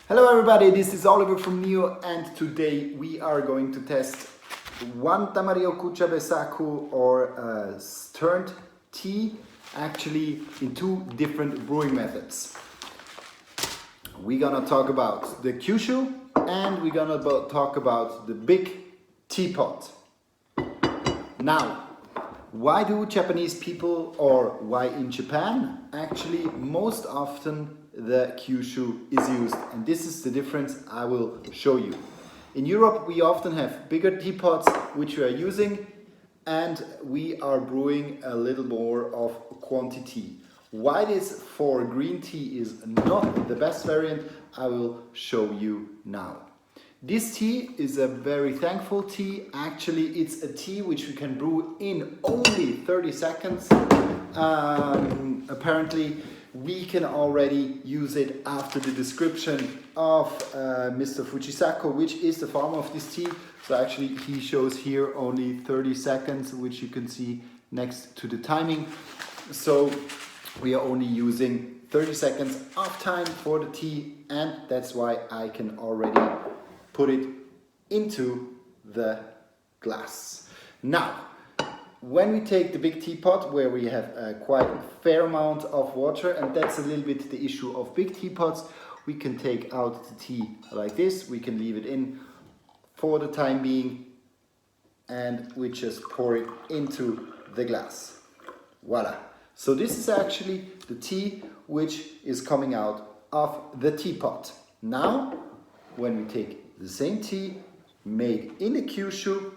Hello everybody, this is Oliver from Neo and today we are going to test one Tamarioku Chabesaku or turned tea actually in two different brewing methods. We're gonna talk about the Kyusu and we're gonna talk about the big teapot. Now, why do Japanese people, or why in Japan, actually most often the Kyusu is used, and this is the difference I will show you. In Europe we often have bigger teapots which we are using, and we are brewing a little more of quantity. Why this for green tea is not the best variant, I will show you now. This tea is a very thankful tea. Actually, it's a tea which we can brew in only 30 seconds. Apparently, we can already use it after the description of Mr. Fujisako, which is the farmer of this tea. So actually, he shows here only 30 seconds, which you can see next to the timing. So we are only using 30 seconds of time for the tea, and that's why I can already put it into the glass. Now, when we take the big teapot where we have a quite fair amount of water, and that's a little bit the issue of big teapots, we can take out the tea like this, we can leave it in for the time being, and we just pour it into the glass. Voila! So this is actually the tea which is coming out of the teapot. Now, when we take the same tea made in a Kyushu,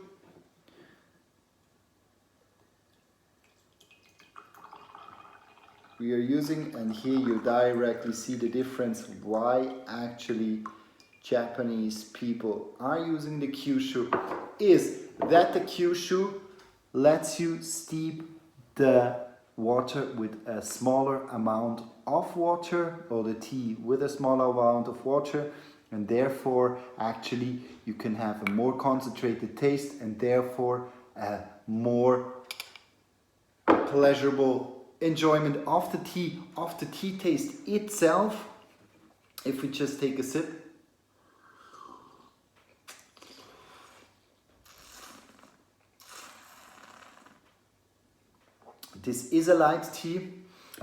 we are using, and here you directly see the difference why actually Japanese people are using the Kyushu, is that the Kyushu lets you steep the water with a smaller amount of water, or the tea with a smaller amount of water, and therefore actually you can have a more concentrated taste and therefore a more pleasurable enjoyment of the tea taste itself. If we just take a sip, this is a light tea.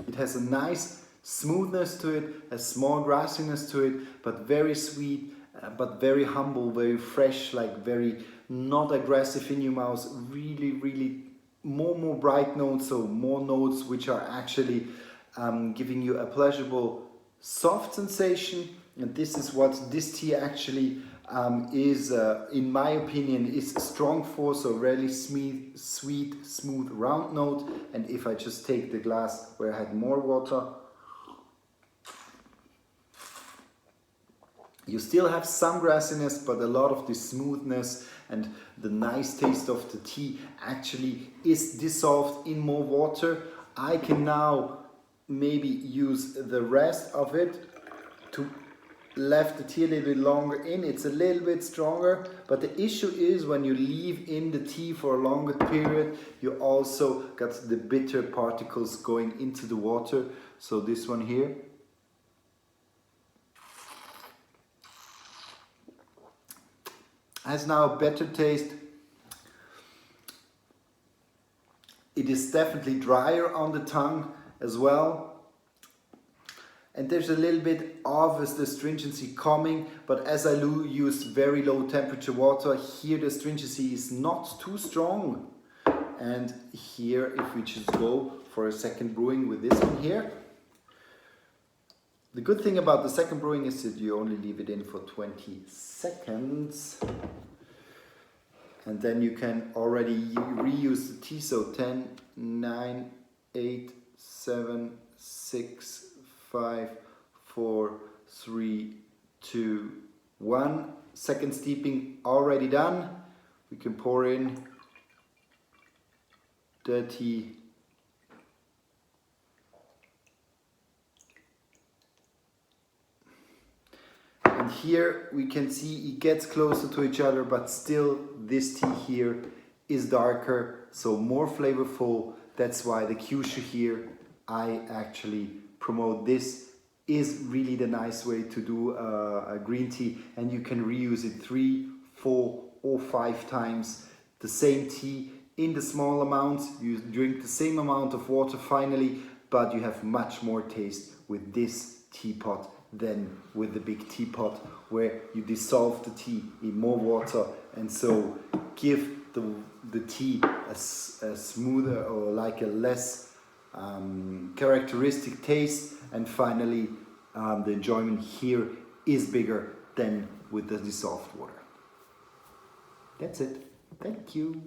It has a nice smoothness to it, a small grassiness to it, but very sweet, but very humble, very fresh, like very not aggressive in your mouth. Really more bright notes, so more notes which are actually giving you a pleasurable soft sensation. And this is what this tea actually is, in my opinion, is strong for. So really sweet, smooth, round note. And if I just take the glass where I had more water, you still have some grassiness, but a lot of the smoothness and the nice taste of the tea actually is dissolved in more water. I can now maybe use the rest of it to left the tea a little bit longer in. It's a little bit stronger, but the issue is when you leave in the tea for a longer period, you also got the bitter particles going into the water. So this one here has now a better taste. It is definitely drier on the tongue as well, and there's a little bit of the astringency coming, but as I use very low temperature water, here the astringency is not too strong. And here, if we just go for a second brewing with this one here, the good thing about the second brewing is that you only leave it in for 20 seconds. And then you can already reuse the tea. So 10, 9, 8, 7, 6, 5, 4, 3, 2, 1. Second steeping already done. We can pour in the tea. And here we can see it gets closer to each other, but still this tea here is darker, so more flavorful. That's why the Kyushu here, I actually promote this is really the nice way to do a green tea, and you can reuse it 3, 4 or 5 times. The same tea in the small amounts, you drink the same amount of water finally, but you have much more taste with this teapot than with the big teapot, where you dissolve the tea in more water and so give the tea a smoother or like a less characteristic taste, and finally the enjoyment here is bigger than with the dissolved water. That's it. Thank you.